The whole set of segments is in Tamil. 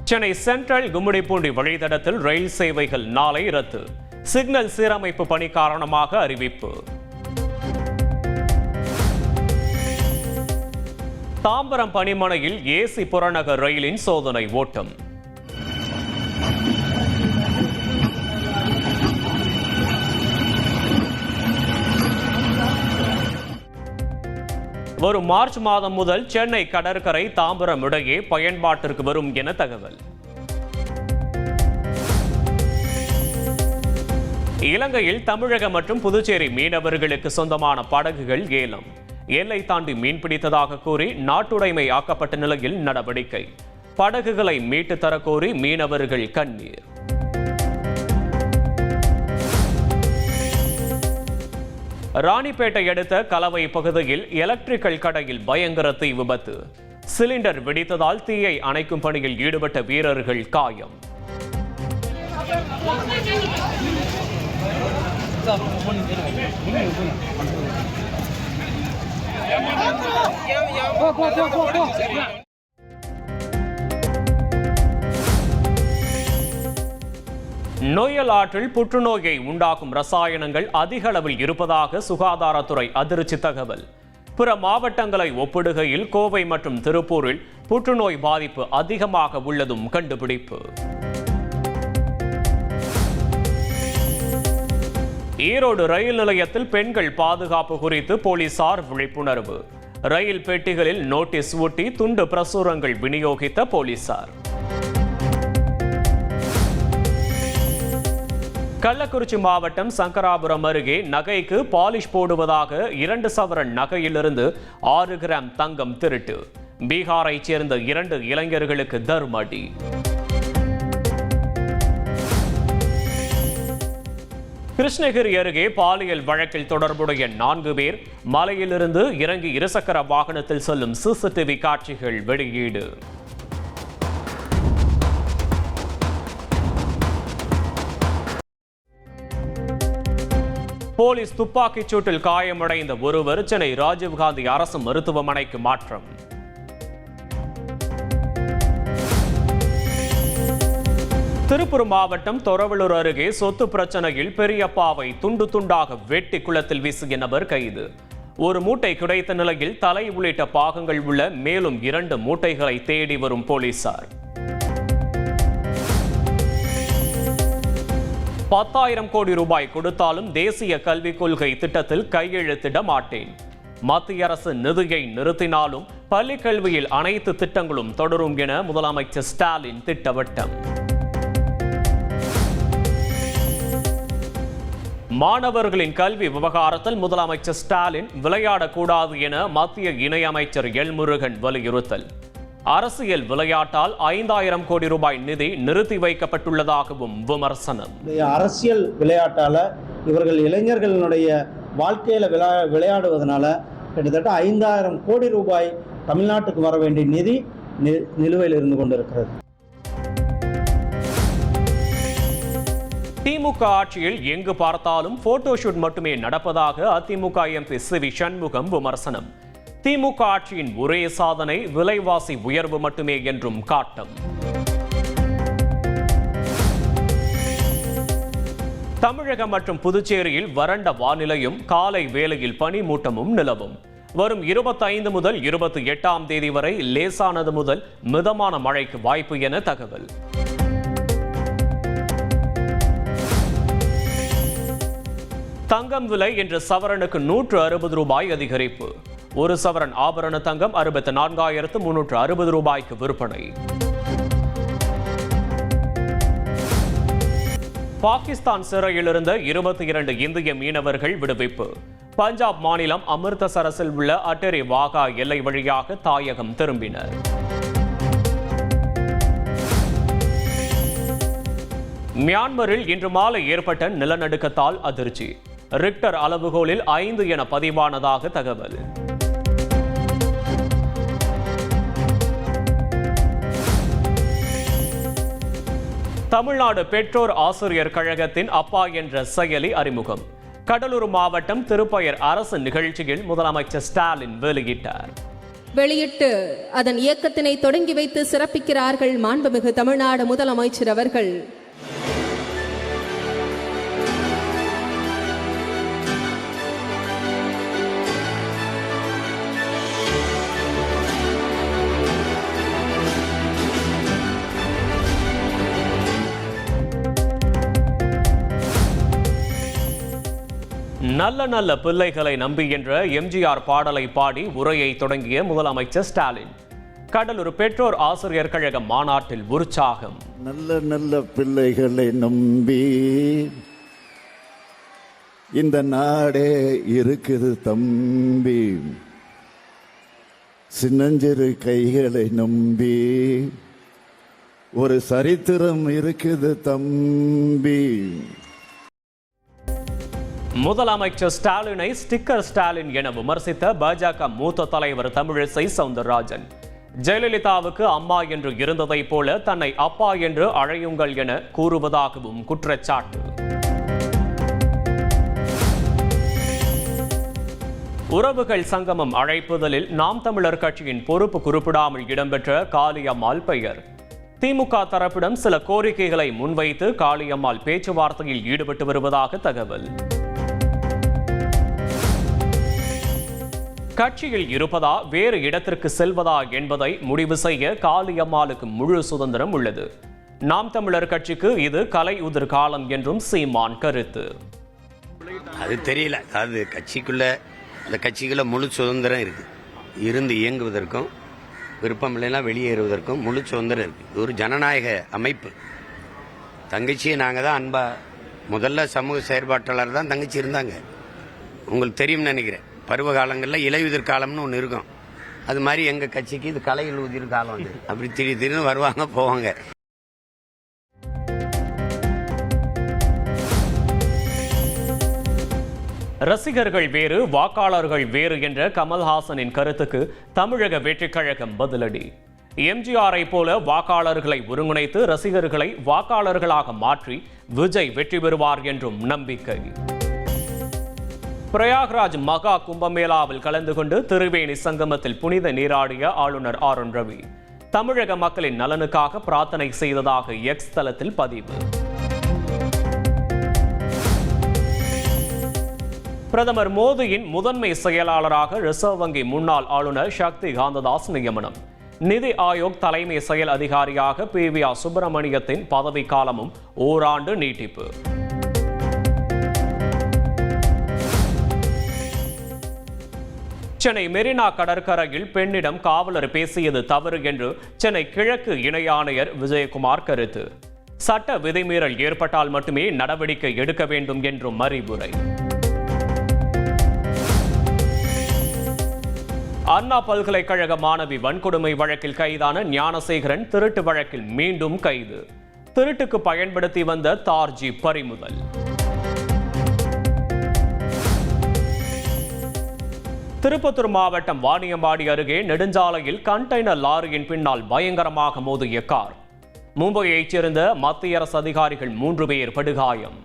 சென்னை சென்ட்ரல் கும்மிடிப்பூண்டி வழித்தடத்தில் ரயில் சேவைகள் நாளை ரத்து. சிக்னல் சீரமைப்பு பணி காரணமாக அறிவிப்பு. தாம்பரம் பணிமனையில் ஏசி புறநகர் ரயிலின் சோதனை ஓட்டம். வரும் மார்ச் மாதம் முதல் சென்னை கடற்கரை தாம்பரம் இடையே பயன்பாட்டிற்கு வரும் என தகவல். இலங்கையில் தமிழக மற்றும் புதுச்சேரி மீனவர்களுக்கு சொந்தமான படகுகள் ஏலம். எல்லை தாண்டி மீன்பிடித்ததாக கூறி நாட்டுடைமை ஆக்கப்பட்ட நிலையில் நடவடிக்கை. படகுகளை மீட்டு தரக்கோரி மீனவர்கள் கண்ணீர். ராணிப்பேட்டை அடுத்த கலவை பகுதியில் எலக்ட்ரிக்கல் கடையில் பயங்கர தீ விபத்து. சிலிண்டர் வெடித்ததால் தீயை அணைக்கும் பணியில் ஈடுபட்ட வீரர்கள் காயம். நோயல் ஆற்றில் புற்றுநோயை உண்டாக்கும் ரசாயனங்கள் அதிக அளவில் இருப்பதாக சுகாதாரத்துறை அதிர்ச்சி தகவல். பிற மாவட்டங்களை ஒப்பிடுகையில் கோவை மற்றும் திருப்பூரில் புற்றுநோய் பாதிப்பு அதிகமாக உள்ளதும் கண்டுபிடிப்பு. ஈரோடு ரயில் நிலையத்தில் பெண்கள் பாதுகாப்பு குறித்து போலீசார் விழிப்புணர்வு. ரயில் பெட்டிகளில் நோட்டீஸ் ஒட்டி துண்டு பிரசுரங்கள் விநியோகித்த போலீசார். கள்ளக்குறிச்சி மாவட்டம் சங்கராபுரம் அருகே நகைக்கு பாலிஷ் போடுவதாக 2 சவரன் நகையிலிருந்து 6 கிராம் தங்கம் திருட்டு. பீகாரைச் சேர்ந்த 2 இளைஞர்களுக்கு தர்மடி. கிருஷ்ணகிரி அருகே பாலியல் வழக்கில் தொடர்புடைய 4 பேர் மலையிலிருந்து இறங்கி இருசக்கர வாகனத்தில் செல்லும் சிசிடிவி காட்சிகள் வெளியீடு. போலீஸ் துப்பாக்கிச் சூட்டில் காயமடைந்த ஒருவர் சென்னை ராஜீவ்காந்தி அரசு மருத்துவமனைக்கு மாற்றம். திருப்பூர் மாவட்டம் தொரவலூர் அருகே சொத்து பிரச்சனையில் பெரியப்பாவை துண்டு துண்டாக வெட்டி குளத்தில் வீசிய நபர் கைது. ஒரு மூட்டை கிடைத்த நிலையில் தலை உள்ளிட்ட பாகங்கள் உள்ள மேலும் 2 மூட்டைகளை தேடி வரும் போலீசார். 10,000 கோடி ரூபாய் கொடுத்தாலும் தேசிய கல்விக் கொள்கை திட்டத்தில் கையெழுத்திட மாட்டேன். மத்திய அரசு நிதியை நிறுத்தினாலும் பள்ளிக் கல்வியில் அனைத்து திட்டங்களும் தொடரும் என முதலமைச்சர் ஸ்டாலின் திட்டவட்டம். மாணவர்களின் கல்வி விவகாரத்தில் முதலமைச்சர் ஸ்டாலின் விளையாடக்கூடாது என மத்திய இணையமைச்சர் எல் முருகன் வலியுறுத்தல். அரசியல் விளையாட்டால் 5,000 கோடி ரூபாய் நிதி நிறுத்தி வைக்கப்பட்டுள்ளதாகவும் விமர்சனம். அரசியல் விளையாட்டால இவர்கள் இளைஞர்களுடைய வாழ்க்கையில விளையாடுவதனால கிட்டத்தட்ட 5,000 கோடி ரூபாய் தமிழ்நாட்டுக்கு வர வேண்டிய நிதி நிலுவையில் இருந்து கொண்டிருக்கிறது. திமுக ஆட்சியில் எங்கு பார்த்தாலும் போட்டோஷூட் மட்டுமே நடப்பதாக அதிமுக எம்பி சி.வி. சண்முகம் விமர்சனம். திமுக ஆட்சியின் ஒரே சாதனை விலைவாசி உயர்வு மட்டுமே என்றும் காட்டம். தமிழகம் மற்றும் புதுச்சேரியில் வறண்ட வானிலையும் காலை வேளையில் பனிமூட்டமும் நிலவும். வரும் 25 முதல் 28ஆம் தேதி வரை லேசானது முதல் மிதமான மழைக்கு வாய்ப்பு என தகவல். தங்கம் விலை இன்று சவரனுக்கு 160 ரூபாய் அதிகரிப்பு. 1 சவரன் ஆபரண தங்கம் 64,360 ரூபாய்க்கு விற்பனை. பாகிஸ்தான் சிறையில் இருந்த 22 இந்திய மீனவர்கள் விடுவிப்பு. பஞ்சாப் மாநிலம் அமிர்தசரஸில் உள்ள அட்டரி வாகா எல்லை வழியாக தாயகம் திரும்பினர். மியான்மரில் இன்று மாலை ஏற்பட்ட நிலநடுக்கத்தால் அதிர்ச்சி. ரிக்டர் அளவுகோலில் 5 என பதிவானதாக தகவல். தமிழ்நாடு பெற்றோர் ஆசிரியர் கழகத்தின் அப்பா என்ற செயலி அறிமுகம். கடலூர் மாவட்டம் திருப்பயர் அரசு நிகழ்ச்சியில் முதலமைச்சர் ஸ்டாலின் வெளியிட்டார். வெளியிட்டு அதன் இயக்கத்தினை தொடங்கி வைத்து சிறப்பிக்கிறார்கள் மாண்புமிகு தமிழ்நாடு முதலமைச்சர் அவர்கள். நல்ல நல்ல பிள்ளைகளை நம்பி என்ற எம்ஜிஆர் பாடலை பாடி உரையை தொடங்கிய முதலமைச்சர் ஸ்டாலின். கடலூர் பெற்றோர் ஆசிரியர் கழக மாநாட்டில் உற்சாகம். நல்ல நல்ல பிள்ளைகளை நம்பி இந்த நாடே இருக்குது தம்பி, சின்னஞ்சிறு கைகளை நம்பி ஒரு சரித்திரம் இருக்குது தம்பி. முதலமைச்சர் ஸ்டாலினை ஸ்டிக்கர் ஸ்டாலின் என விமர்சித்த பாஜக மூத்த தலைவர் தமிழிசை சவுந்தரராஜன். ஜெயலலிதாவுக்கு அம்மா என்று இருந்ததை போல தன்னை அப்பா என்று அழையுங்கள் என கூறுவதாகவும் குற்றச்சாட்டு. உறவுகள் சங்கமம் அழைப்புதலில் நாம் தமிழர் கட்சியின் பொறுப்பு குறிப்பிடாமல் இடம்பெற்ற காளியம்மாள் பெயர். திமுக தரப்பிடம் சில கோரிக்கைகளை முன்வைத்து காளியம்மாள் பேச்சுவார்த்தையில் ஈடுபட்டு வருவதாக தகவல். கட்சியில் இருப்பதா வேறு இடத்திற்கு செல்வதா என்பதை முடிவு செய்ய காளியம்மாளுக்கு முழு சுதந்திரம் உள்ளது. நாம் தமிழர் கட்சிக்கு இது கலை உதிர் காலம் என்றும் சீமான் கருத்து. அது தெரியல. அது அந்த கட்சிக்குள்ள முழு சுதந்திரம் இருக்கு. இருந்து இயங்குவதற்கும் விருப்பம் இல்லைன்னா வெளியேறுவதற்கும் முழு சுதந்திரம் இருக்கு. இது ஒரு ஜனநாயக அமைப்பு. தங்கச்சியை நாங்கள் தான் அன்பா முதல்ல சமூக செயற்பாட்டாளர் தான் தங்கச்சி இருந்தாங்க. உங்களுக்கு தெரியும்னு நினைக்கிறேன். பருவ காலங்களில் இலையுதிர் காலம்னு ஒன்று இருக்கும். அது மாதிரி எங்கள் கட்சிக்கு இது கலையில் உதிர் காலம். அது அப்படி திடீர்னு வருவாங்க போவாங்க. ரசிகர்கள் வேறு வாக்காளர்கள் வேறு என்ற கமல்ஹாசனின் கருத்துக்கு தமிழக வெற்றிக் கழகம் பதிலடி. எம்ஜிஆரை போல வாக்காளர்களை ஒருங்கிணைத்து ரசிகர்களை வாக்காளர்களாக மாற்றி விஜய் வெற்றி பெறுவார் என்றும் நம்பிக்கை. பிரயாக்ராஜ் மகா கும்பமேளாவில் கலந்து கொண்டு திருவேணி சங்கமத்தில் புனித நீராடிய ஆளுநர் ஆர்.என். ரவி தமிழக மக்களின் நலனுக்காக பிரார்த்தனை செய்ததாக எக்ஸ் தளத்தில் பதிவு. பிரதமர் மோடியின் முதன்மை செயலாளராக ரிசர்வ் வங்கி முன்னாள் ஆளுநர் சக்தி காந்ததாஸ் நியமனம். நிதி ஆயோக் தலைமை செயல் அதிகாரியாக பி.வி.ஆர். சுப்பிரமணியத்தின் பதவிக்காலமும் ஓராண்டு நீட்டிப்பு. சென்னை மெரினா கடற்கரையில் பெண்ணிடம் காவலர் பேசியது தவறு என்று சென்னை கிழக்கு இணை ஆணையர் விஜயகுமார் கருத்து. சட்ட விதிமீறல் ஏற்பட்டால் மட்டுமே நடவடிக்கை எடுக்க வேண்டும் என்றும் அறிவுரை. அண்ணா பல்கலைக்கழக மாணவி வன்கொடுமை வழக்கில் கைதான ஞானசேகரன் திருட்டு வழக்கில் மீண்டும் கைது. திருட்டுக்கு பயன்படுத்தி வந்த தார் ஜீப் பறிமுதல். திருப்பத்தூர் மாவட்டம் வாணியம்பாடி அருகே நெடுஞ்சாலையில் கண்டெய்னர் லாரியின் பின்னால் பயங்கரமாக மோதிய கார். மும்பையைச் சேர்ந்த மத்திய அரசு அதிகாரிகள் 3 பேர் படுகாயம்.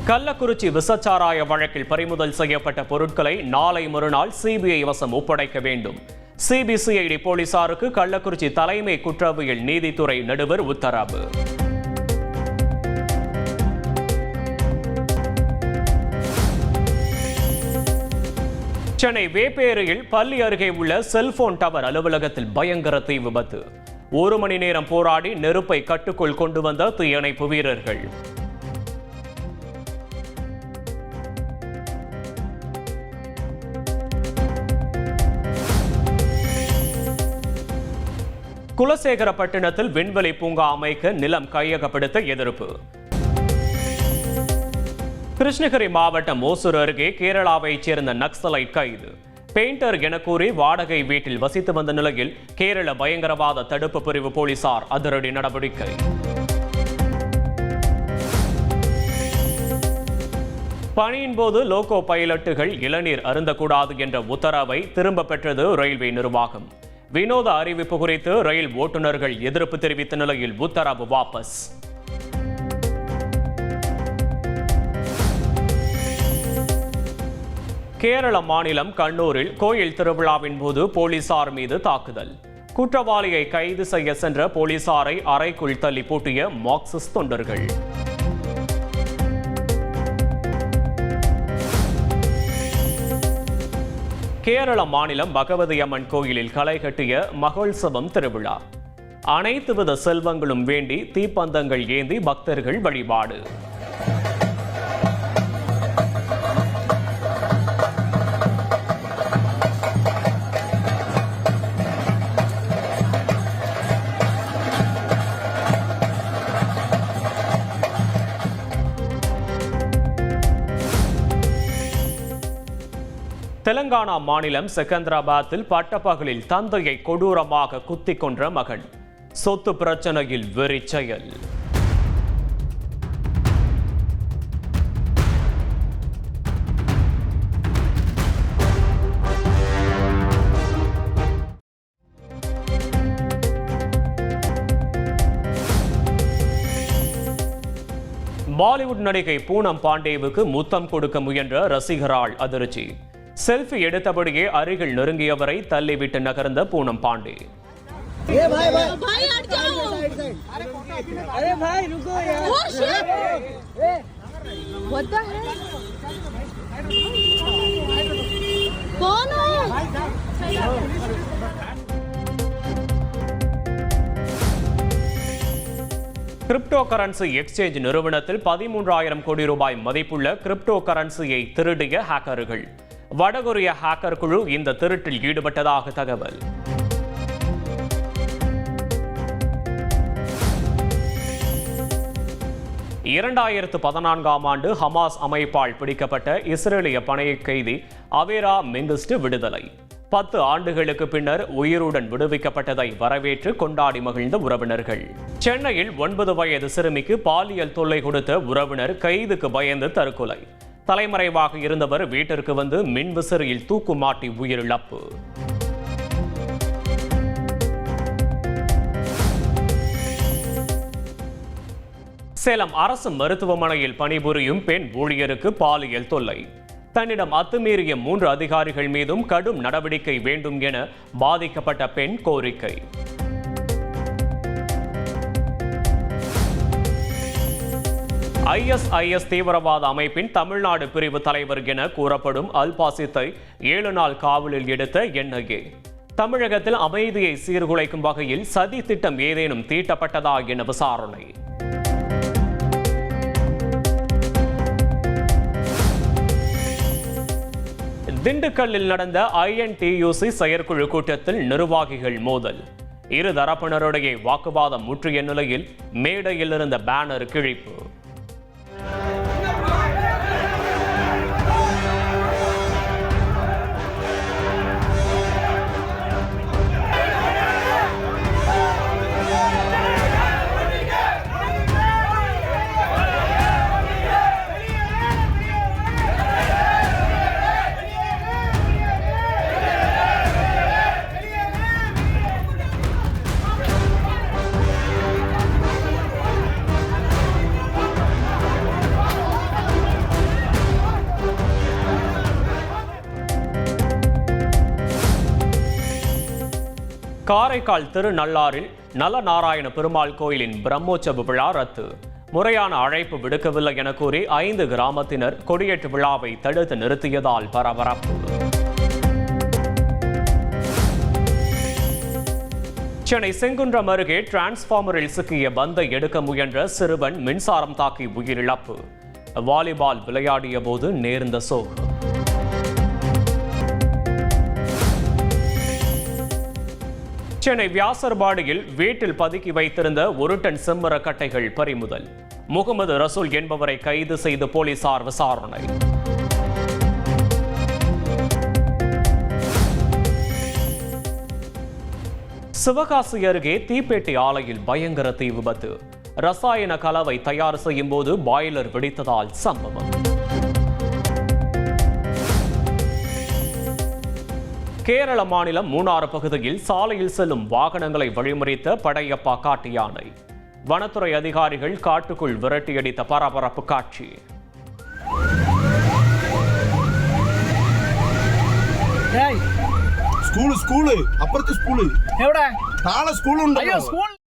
கள்ளக்குறிச்சி விசச்சாராய வழக்கில் பறிமுதல் செய்யப்பட்ட பொருட்களை நாளை மறுநாள் சிபிஐ வசம் ஒப்படைக்க வேண்டும். சிபிசிஐடி போலீசாருக்கு கள்ளக்குறிச்சி தலைமை குற்றவியல் நீதித்துறை நடுவர் உத்தரவு. சென்னை வேப்பேரியில் பள்ளி அருகே உள்ள செல்போன் டவர் அலுவலகத்தில் பயங்கர தீ விபத்து. 1 மணி நேரம் போராடி நெருப்பை கட்டுக்குள் கொண்டு வந்த தீயணைப்பு வீரர்கள். குலசேகரப்பட்டினத்தில் விண்வெளி பூங்கா அமைக்க நிலம் கையகப்படுத்த எதிர்ப்பு. கிருஷ்ணகிரி மாவட்டம் ஓசூர் அருகே கேரளாவைச் சேர்ந்த நக்சலைட் கைது. பெயிண்டர் என கூறி வாடகை வீட்டில் வசித்து வந்த நிலையில் கேரள பயங்கரவாத தடுப்பு பிரிவு போலீசார் அதிரடி நடவடிக்கை. பணியின் போது லோகோ பைலட்டுகள் இளநீர் அருந்தக்கூடாது என்ற உத்தரவை திரும்ப பெற்றது ரயில்வே நிர்வாகம். வினோத அறிவிப்பு குறித்து ரயில் ஓட்டுநர்கள் எதிர்ப்பு தெரிவித்த நிலையில் உத்தரவு வாபஸ். கேரள மாநிலம் கண்ணூரில் கோயில் திருவிழாவின் போது போலீசார் மீது தாக்குதல். குற்றவாளியை கைது செய்ய சென்ற போலீசாரை அறைக்குள் தள்ளி பூட்டிய மார்க்சிஸ்ட் தொண்டர்கள். கேரள மாநிலம் பகவதி அம்மன் கோயிலில் களை கட்டிய மகோத்சவம் திருவிழா. அனைத்து வித செல்வங்களும் வேண்டி தீப்பந்தங்கள் ஏந்தி பக்தர்கள் வழிபாடு. தெலங்கானா மாநிலம் செகந்திராபாத்தில் பட்டப்பகலில் தந்தையை கொடூரமாக குத்திக் கொன்ற மகன். சொத்து பிரச்சனையில் வெறி செயல். பாலிவுட் நடிகை பூனம் பாண்டேவுக்கு முத்தம் கொடுக்க முயன்ற ரசிகரால் அதிர்ச்சி. செல்ஃபி எடுத்தபடியே அருகில் நெருங்கியவரை தள்ளிவிட்டு நகர்ந்த Poonam Pandey. Crypto currency exchange நிறுவனத்தில் 13,000 கோடி ரூபாய் மதிப்புள்ள கிரிப்டோ கரன்சியை திருடிய ஹேக்கர்கள். வடகொரிய ஹேக்கர் குழு இந்த திருட்டில் ஈடுபட்டதாக தகவல். இரண்டாயிரத்து 14ஆம் ஆண்டு ஹமாஸ் அமைப்பால் பிடிக்கப்பட்ட இஸ்ரேலிய பணைய கைதி அவேரா மெங்கிஸ்டு விடுதலை. 10 ஆண்டுகளுக்கு பின்னர் உயிருடன் விடுவிக்கப்பட்டதை வரவேற்று கொண்டாடி மகிழ்ந்த உறவினர்கள். சென்னையில் 9 வயது சிறுமிக்கு பாலியல் தொல்லை கொடுத்த உறவினர் கைதுக்கு பயந்து தற்கொலை. தலைமறைவாக இருந்தவர் வீட்டிற்கு வந்து மின்விசிறியில் தூக்கு மாட்டி உயிரிழப்பு. சேலம் அரசு மருத்துவமனையில் பணிபுரியும் பெண் ஊழியருக்கு பாலியல் தொல்லை. தன்னிடம் அத்துமீறிய 3 அதிகாரிகள் மீதும் கடும் நடவடிக்கை வேண்டும் என பாதிக்கப்பட்ட பெண் கோரிக்கை. ISIS தீவிரவாத அமைப்பின் தமிழ்நாடு பிரிவு தலைவர் என கூறப்படும் அல்பாசித்தை 7 நாள் காவலில் எடுத்த NIA. தமிழகத்தில் அமைதியை சீர்குலைக்கும் வகையில் சதி திட்டம் ஏதேனும் தீட்டப்பட்டதா என விசாரணை. திண்டுக்கல்லில் நடந்த INTUC செயற்குழு கூட்டத்தில் நிர்வாகிகள் மோதல். இரு தரப்பினருடைய வாக்குவாதம் முற்றிய நிலையில் மேடையில் இருந்த பேனர் கிழிப்பு. காரைக்கால் திருநள்ளாறில் நலநாராயண பெருமாள் கோயிலின் பிரம்மோற்சவ விழா ரத்து. முறையான அழைப்பு விடுக்கவில்லை என கூறி 5 கிராமத்தினர் கொடியேற்று விழாவை தடுத்து நிறுத்தியதால் பரபரப்பு. சென்னை செங்குன்றம் அருகே டிரான்ஸ்பார்மரில் சிக்கிய பந்தை எடுக்க முயன்ற சிறுவன் மின்சாரம் தாக்கி உயிரிழப்பு. வாலிபால் விளையாடிய போது நேர்ந்த சோகம். சென்னை வியாசர்பாடியில் வீட்டில் பதுக்கி வைத்திருந்த 1 டன் செம்மரக்கட்டைகள் பறிமுதல். முகமது ரசூல் என்பவரை கைது செய்து போலீசார் விசாரணை. சிவகாசி அருகே தீப்பெட்டி ஆலையில் பயங்கர தீ விபத்து. ரசாயன கலவை தயார் செய்யும் போது பாய்லர் வெடித்ததால் சம்பவம். கேரள மாநிலம் மூணாறு பகுதியில் சாலையில் செல்லும் வாகனங்களை வழிமறித்த படையப்பா காட்டு யானை. வனத்துறை அதிகாரிகள் காட்டுக்குள் விரட்டியடித்த பரபரப்பு காட்சி. സ്കൂള് അപ്പുറത്തെ സ്കൂള് എവിടെ? നാളെ സ്കൂളുണ്ടല്ലോ. സ്കൂൾ